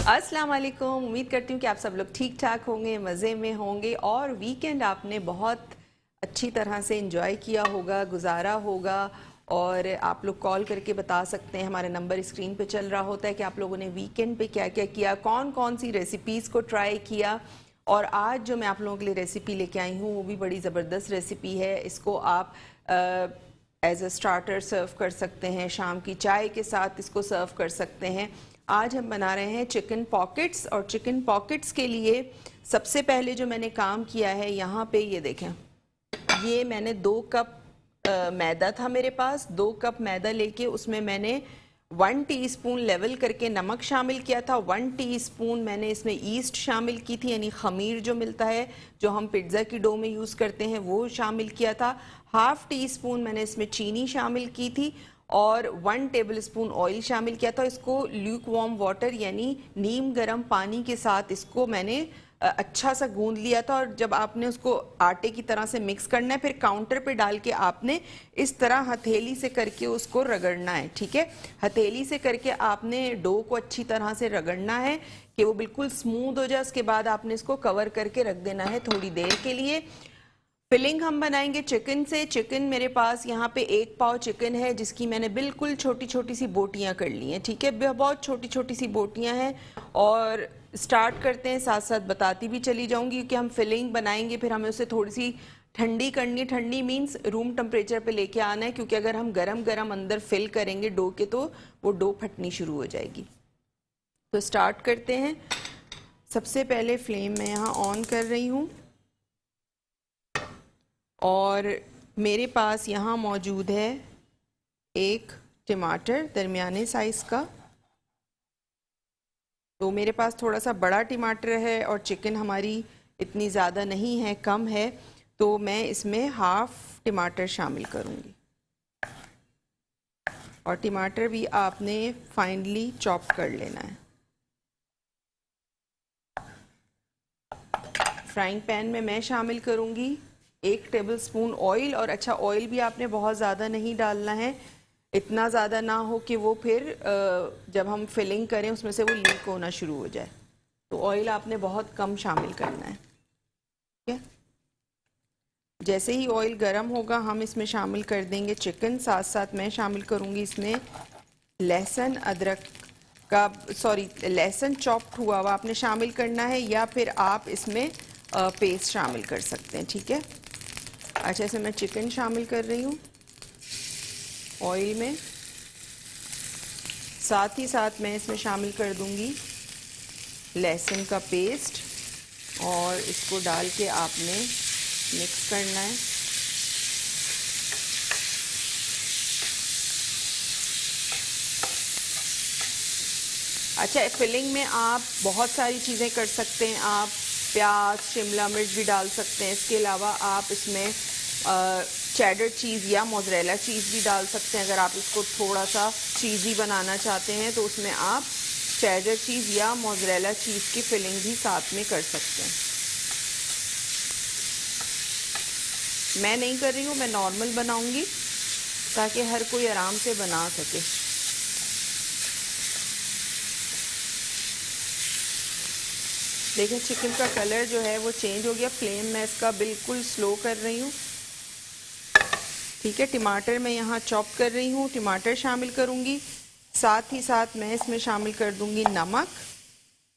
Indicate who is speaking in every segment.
Speaker 1: अस्सलाम वालेकुम। उम्मीद करती हूँ कि आप सब लोग ठीक ठाक होंगे, मज़े में होंगे और वीकेंड आपने बहुत अच्छी तरह से एंजॉय किया होगा, गुजारा होगा। और आप लोग कॉल करके बता सकते हैं, हमारा नंबर स्क्रीन पे चल रहा होता है कि आप लोगों ने वीकेंड पे क्या क्या किया, कौन कौन सी रेसिपीज़ को ट्राई किया। और आज जो मैं आप लोगों के लिए रेसिपी लेके आई हूँ वो भी बड़ी ज़बरदस्त रेसिपी है। इसको आप एज अ स्टार्टर सर्व कर सकते हैं, शाम की चाय के साथ इसको सर्व कर सकते हैं। आज हम बना रहे हैं चिकन पॉकेट्स। और चिकन पॉकेट्स के लिए सबसे पहले जो मैंने काम किया है, यहाँ पे ये देखें, ये मैंने 2 कप मैदा था मेरे पास। 2 कप मैदा लेके उसमें मैंने 1 टीस्पून लेवल करके नमक शामिल किया था। 1 टीस्पून मैंने इसमें ईस्ट शामिल की थी, यानी खमीर जो मिलता है, जो हम पिज्ज़ा की डो में यूज़ करते हैं, वो शामिल किया था। हाफ़ टी स्पून मैंने इसमें चीनी शामिल की थी और 1 टेबल स्पून ऑयल शामिल किया था। इसको ल्यूक वार्म वाटर यानी नीम गर्म पानी के साथ इसको मैंने अच्छा सा गूंद लिया था। और जब आपने उसको आटे की तरह से मिक्स करना है, फिर काउंटर पे डाल के आपने इस तरह हथेली से करके उसको रगड़ना है। ठीक है, हथेली से करके आपने डो को अच्छी तरह से रगड़ना है कि वो बिल्कुल स्मूथ हो जाए। उसके बाद आपने इसको कवर करके रख देना है थोड़ी देर के लिए। फिलिंग हम बनाएंगे चिकन से। चिकन मेरे पास यहाँ पे 1 पाव चिकन है, जिसकी मैंने बिल्कुल छोटी छोटी सी बोटियाँ कर ली हैं। ठीक है, बहुत छोटी छोटी सी बोटियाँ हैं। और स्टार्ट करते हैं, साथ साथ बताती भी चली जाऊंगी क्योंकि हम फिलिंग बनाएंगे, फिर हमें उसे थोड़ी सी ठंडी करनी है। ठंडी मीन्स रूम टेम्परेचर पे लेके आना है, क्योंकि अगर हम गरम गरम अंदर फिल करेंगे डो के तो वो डो फटनी शुरू हो जाएगी। तो स्टार्ट करते हैं। सबसे पहले फ्लेम मैं यहाँ ऑन कर रही हूँ और मेरे पास यहाँ मौजूद है 1 टमाटर दरमियाने साइज़ का। तो मेरे पास थोड़ा सा बड़ा टमाटर है और चिकन हमारी इतनी ज़्यादा नहीं है, कम है, तो मैं इसमें हाफ़ टमाटर शामिल करूँगी। और टमाटर भी आपने फाइनली चॉप कर लेना है। फ्राइंग पैन में मैं शामिल करूँगी 1 टेबल स्पून ऑयल। और अच्छा, ऑयल भी आपने बहुत ज़्यादा नहीं डालना है, इतना ज़्यादा ना हो कि वो फिर जब हम फिलिंग करें उसमें से वो लीक होना शुरू हो जाए। तो ऑयल आपने बहुत कम शामिल करना है। ठीक है, जैसे ही ऑयल गर्म होगा हम इसमें शामिल कर देंगे चिकन। साथ साथ मैं शामिल करूँगी इसमें लहसुन अदरक का, सॉरी, लहसुन चॉप्ड हुआ हुआ आपने शामिल करना है, या फिर आप इसमें पेस्ट शामिल कर सकते हैं। ठीक है, अच्छा, इसमें मैं चिकन शामिल कर रही हूँ ऑयल में। साथ ही साथ मैं इसमें शामिल कर दूंगी लहसुन का पेस्ट और इसको डाल के आपने मिक्स करना है। अच्छा, फिलिंग में आप बहुत सारी चीज़ें कर सकते हैं। आप प्याज, शिमला मिर्च भी डाल सकते हैं। इसके अलावा आप इसमें चेडर चीज़ या मोज़रेला चीज़ भी डाल सकते हैं। अगर आप इसको थोड़ा सा चीज़ी बनाना चाहते हैं तो उसमें आप चेडर चीज़ या मोज़रेला चीज़ की फिलिंग भी साथ में कर सकते हैं। मैं नहीं कर रही हूँ, मैं नॉर्मल बनाऊंगी ताकि हर कोई आराम से बना सके। देखें, चिकन का कलर जो है वो चेंज हो गया। फ्लेम मैं इसका बिल्कुल स्लो कर रही हूँ। ठीक है, टमाटर मैं यहाँ चॉप कर रही हूँ, टमाटर शामिल करूँगी। साथ ही साथ मैं इसमें शामिल कर दूँगी नमक,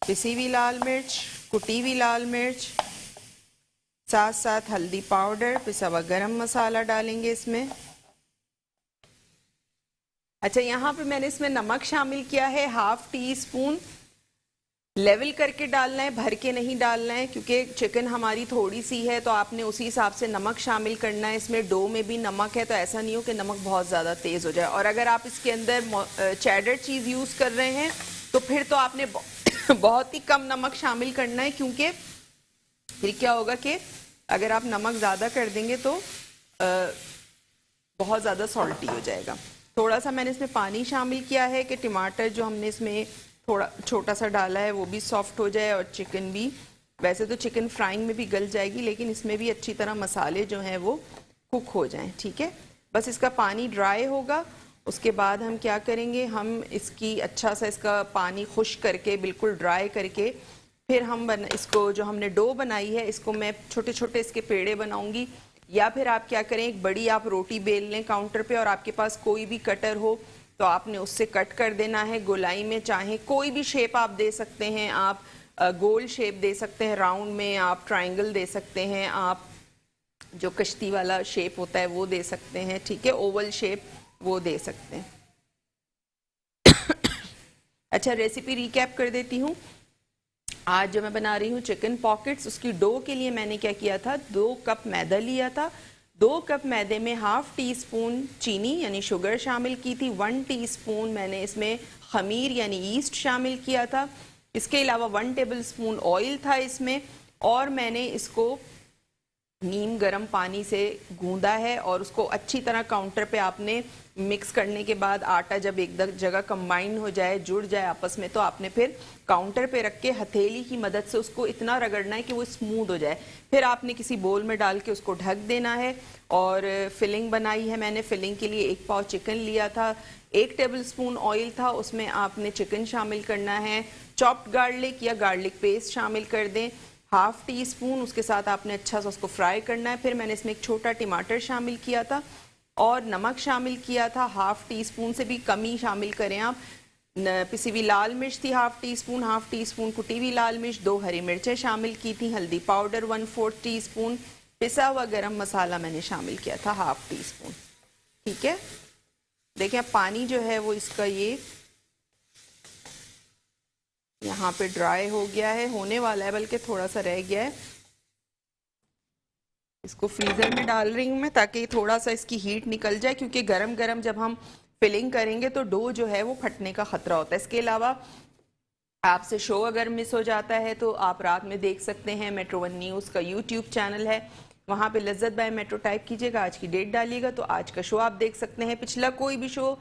Speaker 1: पिसी हुई लाल मिर्च, कुटी हुई लाल मिर्च, साथ साथ हल्दी पाउडर, पिसा हुआ गरम मसाला डालेंगे इसमें। अच्छा, यहाँ पे मैंने इसमें नमक शामिल किया है 1/2 टीस्पून। लेवल करके डालना है, भर के नहीं डालना है, क्योंकि चिकन हमारी थोड़ी सी है तो आपने उसी हिसाब से नमक शामिल करना है। इसमें डो में भी नमक है, तो ऐसा नहीं हो कि नमक बहुत ज़्यादा तेज़ हो जाए। और अगर आप इसके अंदर चेडर चीज़ यूज़ कर रहे हैं तो फिर तो आपने बहुत ही कम नमक शामिल करना है, क्योंकि फिर क्या होगा कि अगर आप नमक ज़्यादा कर देंगे तो बहुत ज़्यादा सॉल्टी हो जाएगा। थोड़ा सा मैंने इसमें पानी शामिल किया है कि टमाटर जो हमने इसमें थोड़ा छोटा सा डाला है वो भी सॉफ्ट हो जाए और चिकन भी, वैसे तो चिकन फ्राइंग में भी गल जाएगी लेकिन इसमें भी अच्छी तरह मसाले जो हैं वो कुक हो जाएं। ठीक है, बस इसका पानी ड्राई होगा उसके बाद हम क्या करेंगे, हम इसकी अच्छा सा इसका पानी खुश्क करके बिल्कुल ड्राई करके फिर हम इसको जो हमने डो बनाई है इसको मैं छोटे छोटे इसके पेड़े बनाऊंगी। या फिर आप क्या करें, एक बड़ी आप रोटी बेल लें काउंटर पे और आपके पास कोई भी कटर हो तो आपने उससे कट कर देना है। गोलाई में चाहे कोई भी शेप आप दे सकते हैं, आप गोल शेप दे सकते हैं, राउंड में आप ट्रायंगल दे सकते हैं, आप जो कश्ती वाला शेप होता है वो दे सकते हैं, ठीक है, ओवल शेप वो दे सकते हैं। अच्छा, रेसिपी रिकैप कर देती हूँ। आज जो मैं बना रही हूँ चिकन पॉकेट्स, उसकी डो के लिए मैंने क्या किया था, 2 कप मैदा लिया था। 2 कप मैदे में हाफ टी स्पून चीनी यानी शुगर शामिल की थी। 1 टीस्पून मैंने इसमें खमीर यानी ईस्ट शामिल किया था। इसके अलावा 1 टेबल स्पून ऑयल था इसमें, और मैंने इसको नीम गर्म पानी से गूंदा है और उसको अच्छी तरह काउंटर पे आपने मिक्स करने के बाद आटा जब एक जगह कंबाइन हो जाए, जुड़ जाए आपस में, तो आपने फिर काउंटर पे रख के हथेली की मदद से उसको इतना रगड़ना है कि वो स्मूथ हो जाए। फिर आपने किसी बोल में डाल के उसको ढक देना है। और फिलिंग बनाई है मैंने। फिलिंग के लिए 1 पाव चिकन लिया था, 1 टेबल स्पून ऑयल था, उसमें आपने चिकन शामिल करना है। चॉप्ड गार्लिक या गार्लिक पेस्ट शामिल कर दें, हाफ टी स्पून, उसके साथ आपने अच्छा सा उसको फ्राई करना है। फिर मैंने इसमें एक छोटा टमाटर शामिल किया था और नमक शामिल किया था, हाफ टी स्पून से भी कम ही शामिल करें आप। पिसी हुई लाल मिर्च थी हाफ टी स्पून कुटी हुई लाल मिर्च, 2 हरी मिर्चें शामिल की थी, हल्दी पाउडर 1/4 टी स्पून, पिसा हुआ गरम मसाला मैंने शामिल किया था हाफ टी स्पून। ठीक है, देखिए अब पानी जो है वो इसका ये यहाँ पे ड्राई हो गया है, होने वाला है, बल्कि थोड़ा सा रह गया है। इसको फ्रीज़र में डाल रही हूँ मैं ताकि थोड़ा सा इसकी हीट निकल जाए, क्योंकि गरम गरम जब हम फिलिंग करेंगे तो डो जो है वो फटने का खतरा होता है। इसके अलावा आपसे शो अगर मिस हो जाता है तो आप रात में देख सकते हैं, मेट्रो 1 न्यूज़ का यूट्यूब चैनल है, वहाँ पे लज्जत बाय मेट्रो टाइप कीजिएगा, आज की डेट डालिएगा तो आज का शो आप देख सकते हैं। पिछला कोई भी शो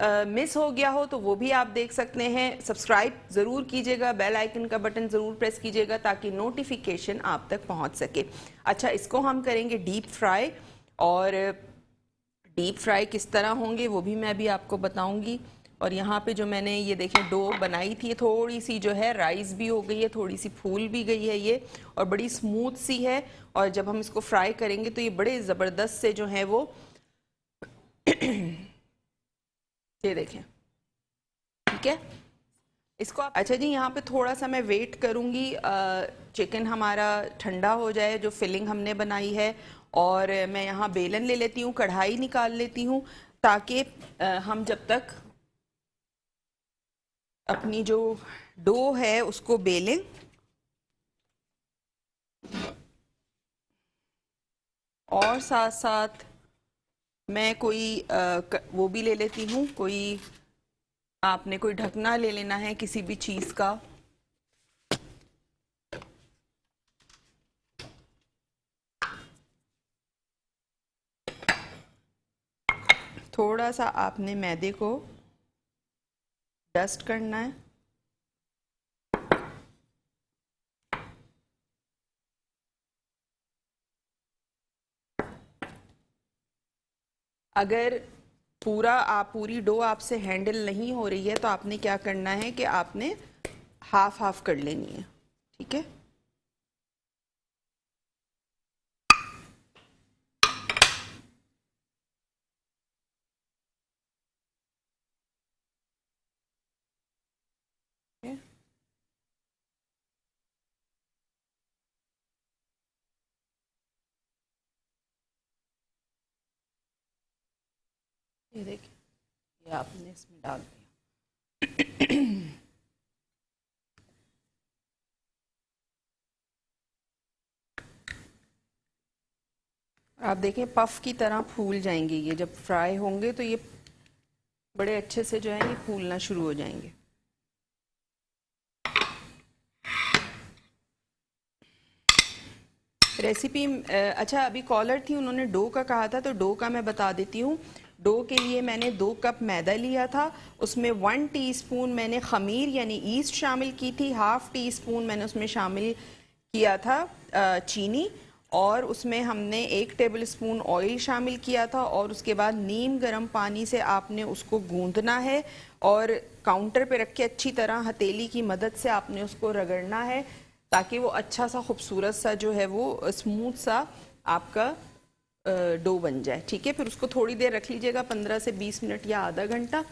Speaker 1: मिस हो गया हो तो वो भी आप देख सकते हैं। सब्सक्राइब ज़रूर कीजिएगा, बेल आइकन का बटन ज़रूर प्रेस कीजिएगा ताकि नोटिफिकेशन आप तक पहुंच सके। अच्छा, इसको हम करेंगे डीप फ्राई, और डीप फ्राई किस तरह होंगे वो भी मैं अभी आपको बताऊंगी। और यहाँ पे जो मैंने ये देखें डो बनाई थी, थोड़ी सी जो है राइस भी हो गई है, थोड़ी सी फूल भी गई है ये, और बड़ी स्मूथ सी है। और जब हम इसको फ्राई करेंगे तो ये बड़े ज़बरदस्त से जो है वो ये देखें, ठीक है इसको आप। अच्छा जी, यहाँ पे थोड़ा सा मैं वेट करूँगी चिकन हमारा ठंडा हो जाए जो फिलिंग हमने बनाई है, और मैं यहाँ बेलन ले लेती हूँ, कढ़ाई निकाल लेती हूँ ताकि हम जब तक अपनी जो डो है उसको बेलें। और साथ साथ मैं कोई वो भी ले लेती हूँ, कोई आपने कोई ढकना ले लेना है किसी भी चीज़ का। थोड़ा सा आपने मैदे को डस्ट करना है। अगर पूरी डो आपसे हैंडल नहीं हो रही है तो आपने क्या करना है कि आपने हाफ हाफ कर लेनी है, ठीक है। ये देखिए, ये आपने इसमें डाल दिया। आप देखें पफ की तरह फूल जाएंगे ये, जब फ्राई होंगे तो ये बड़े अच्छे से जो है ये फूलना शुरू हो जाएंगे। रेसिपी अच्छा, अभी कॉलर थी, उन्होंने डो का कहा था तो डो का मैं बता देती हूँ। डो के लिए मैंने 2 कप मैदा लिया था, उसमें 1 टीस्पून मैंने खमीर यानी ईस्ट शामिल की थी, हाफ टी स्पून मैंने उसमें शामिल किया था चीनी, और उसमें हमने 1 टेबलस्पून ऑयल शामिल किया था और उसके बाद नीम गर्म पानी से आपने उसको गूंदना है और काउंटर पे रख के अच्छी तरह हथेली की मदद से आपने उसको रगड़ना है ताकि वो अच्छा सा खूबसूरत सा जो है वो स्मूथ सा आपका डो बन जाए। ठीक है, फिर उसको थोड़ी देर रख लीजिएगा, 15 से 20 मिनट या आधा घंटा।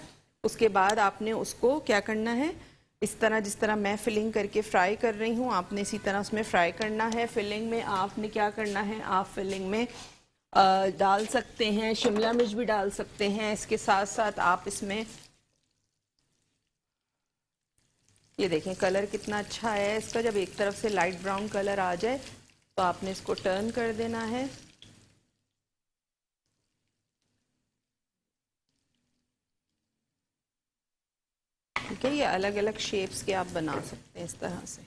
Speaker 1: उसके बाद आपने उसको क्या करना है, इस तरह जिस तरह मैं फिलिंग करके फ्राई कर रही हूँ आपने इसी तरह उसमें फ्राई करना है। फिलिंग में आपने क्या करना है, आप फिलिंग में डाल सकते हैं, शिमला मिर्च भी डाल सकते हैं। इसके साथ साथ आप इसमें ये देखें कलर कितना अच्छा है इसका। जब एक तरफ से लाइट ब्राउन कलर आ जाए तो आपने इसको टर्न कर देना है। ठीक है, ये अलग अलग शेप्स के आप बना सकते हैं इस तरह से।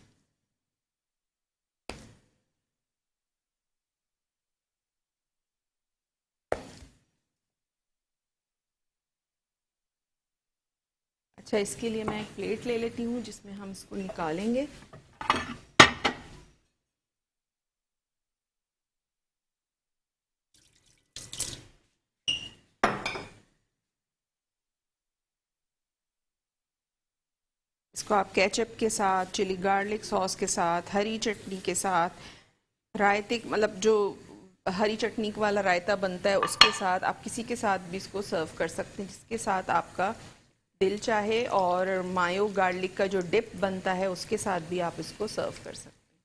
Speaker 1: अच्छा, इसके लिए मैं एक प्लेट ले लेती हूँ जिसमें हम इसको निकालेंगे। इसको आप केचप के साथ, चिली गार्लिक सॉस के साथ, हरी चटनी के साथ, रायते मतलब जो हरी चटनी वाला रायता बनता है उसके साथ, आप किसी के साथ भी इसको सर्व कर सकते हैं जिसके साथ आपका दिल चाहे। और मायो गार्लिक का जो डिप बनता है उसके साथ भी आप इसको सर्व कर सकते हैं।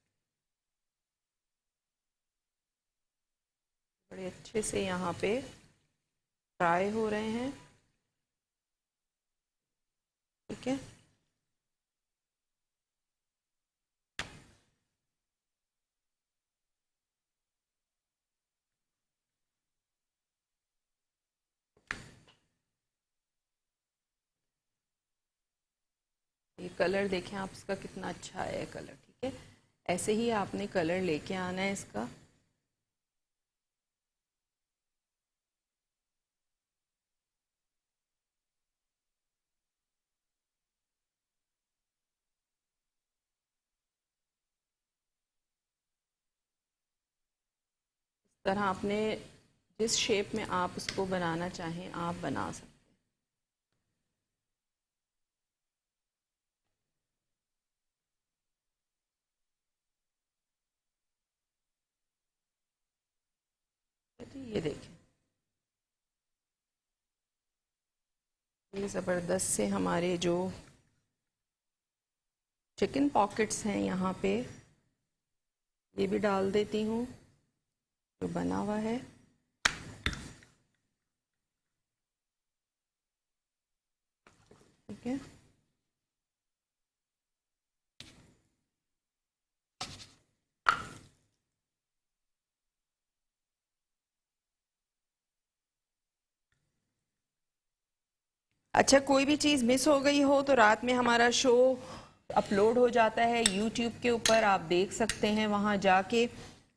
Speaker 1: बड़े अच्छे से यहाँ पे फ्राई हो रहे हैं। ठीक है, ये कलर देखें आप इसका कितना अच्छा है कलर। ठीक है, ऐसे ही आपने कलर लेके आना है इसका। इस तरह आपने जिस शेप में आप उसको बनाना चाहें आप बना सकते हैं। तो ये देखें, ये ज़बरदस्त से हमारे जो चिकन पॉकेट्स हैं यहाँ पे ये भी डाल देती हूँ जो बना हुआ है। ठीक है, अच्छा कोई भी चीज़ मिस हो गई हो तो रात में हमारा शो अपलोड हो जाता है यूट्यूब के ऊपर, आप देख सकते हैं वहाँ जाके।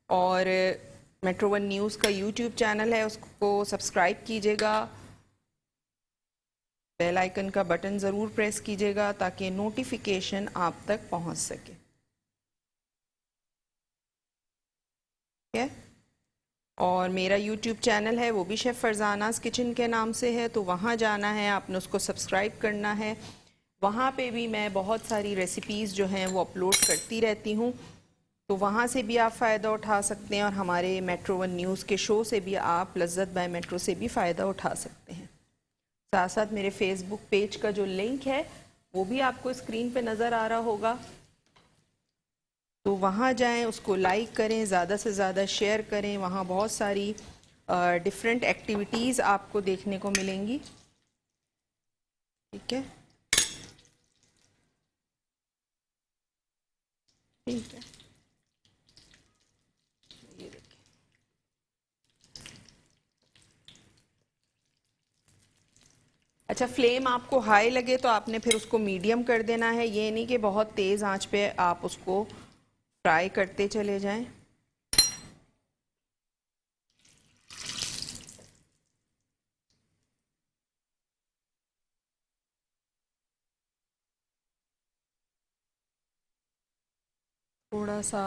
Speaker 1: और मेट्रो वन न्यूज़ का यूट्यूब चैनल है, उसको सब्सक्राइब कीजिएगा, बेल आइकन का बटन ज़रूर प्रेस कीजिएगा ताकि नोटिफिकेशन आप तक पहुँच सके। ठीक है, और मेरा यूट्यूब चैनल है वो भी शेफ़ फरजानास किचन के नाम से है, तो वहाँ जाना है, आपने उसको सब्सक्राइब करना है। वहाँ पे भी मैं बहुत सारी रेसिपीज़ जो हैं वो अपलोड करती रहती हूँ, तो वहाँ से भी आप फ़ायदा उठा सकते हैं और हमारे मेट्रो वन न्यूज़ के शो से भी आप लज्जत बाय मेट्रो से भी फ़ायदा उठा सकते हैं। साथ साथ मेरे फेसबुक पेज का जो लिंक है वो भी आपको स्क्रीन पे नज़र आ रहा होगा, तो वहाँ जाएं, उसको लाइक करें, ज़्यादा से ज़्यादा शेयर करें। वहाँ बहुत सारी डिफरेंट एक्टिविटीज़ आपको देखने को मिलेंगी। ठीक है, ठीक है, ये देखिए। अच्छा, फ्लेम आपको हाई लगे तो आपने फिर उसको मीडियम कर देना है, ये नहीं कि बहुत तेज़ आंच पे आप उसको फ्राई करते चले जाएं। थोड़ा सा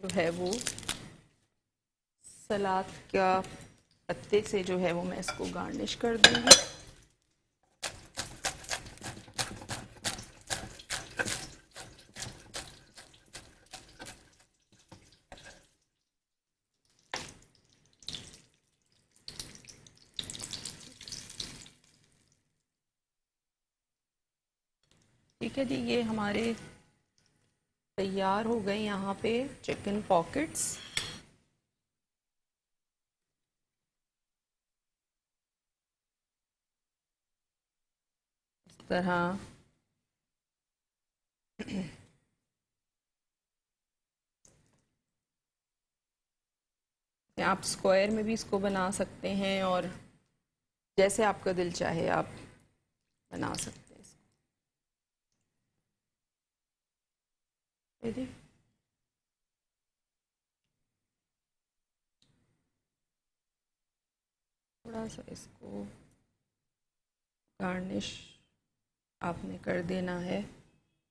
Speaker 1: जो है वो सलाद का पत्ते से जो है वो मैं इसको गार्निश कर दूंगी। ठीक है जी, ये हमारे तैयार हो गए यहाँ पे चिकन पॉकेट्स। इस तरह आप स्क्वायर में भी इसको बना सकते हैं और जैसे आपका दिल चाहे आप बना सकते हैं इसको। थोड़ा सा इसको गार्निश आपने कर देना है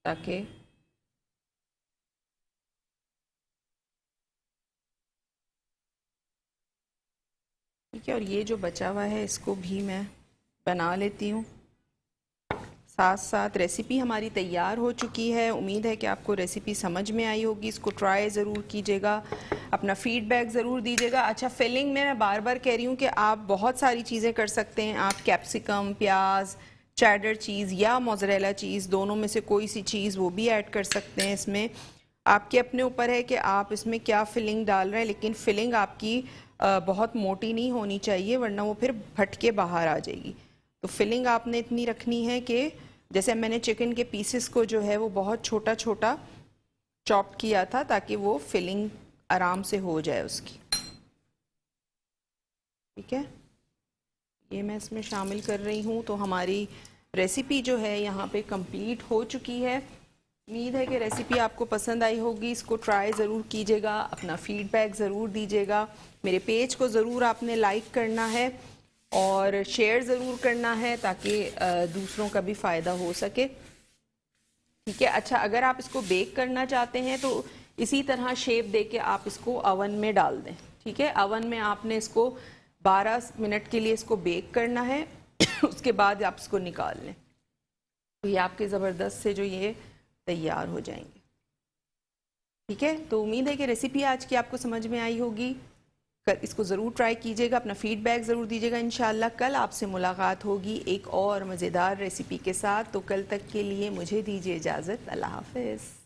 Speaker 1: ताकि ठीक है। और ये जो बचा हुआ है इसको भी मैं बना लेती हूँ। साथ साथ रेसिपी हमारी तैयार हो चुकी है। उम्मीद है कि आपको रेसिपी समझ में आई होगी। इसको ट्राई ज़रूर कीजिएगा, अपना फीडबैक ज़रूर दीजिएगा। अच्छा, फिलिंग में मैं बार बार कह रही हूँ कि आप बहुत सारी चीज़ें कर सकते हैं। आप कैप्सिकम, प्याज, चेडर चीज़ या मोज़रेला चीज़, दोनों में से कोई सी चीज़ वो भी ऐड कर सकते हैं इसमें। आपके अपने ऊपर है कि आप इसमें क्या फिलिंग डाल रहे हैं, लेकिन फिलिंग आपकी बहुत मोटी नहीं होनी चाहिए वरना वो फिर फट के बाहर आ जाएगी। तो फिलिंग आपने इतनी रखनी है कि जैसे मैंने चिकन के पीसेस को जो है वो बहुत छोटा छोटा चॉप किया था ताकि वो फिलिंग आराम से हो जाए उसकी। ठीक है, ये मैं इसमें शामिल कर रही हूँ। तो हमारी रेसिपी जो है यहाँ पे कंप्लीट हो चुकी है। उम्मीद है कि रेसिपी आपको पसंद आई होगी। इसको ट्राई ज़रूर कीजिएगा, अपना फीडबैक ज़रूर दीजिएगा। मेरे पेज को ज़रूर आपने लाइक करना है और शेयर ज़रूर करना है ताकि दूसरों का भी फ़ायदा हो सके। ठीक है। अच्छा, अगर आप इसको बेक करना चाहते हैं तो इसी तरह शेप दे के आप इसको अवन में डाल दें। ठीक है, अवन में आपने इसको 12 मिनट के लिए इसको बेक करना है उसके बाद आप इसको निकाल लें तो ये आपके ज़बरदस्त से जो ये तैयार हो जाएंगे। ठीक है, तो उम्मीद है कि रेसिपी आज की आपको समझ में आई होगी। इसको ज़रूर ट्राई कीजिएगा, अपना फीडबैक ज़रूर दीजिएगा। इंशाल्लाह कल आपसे मुलाकात होगी एक और मज़ेदार रेसिपी के साथ। तो कल तक के लिए मुझे दीजिए इजाज़त। अल्लाह हाफ़िज़।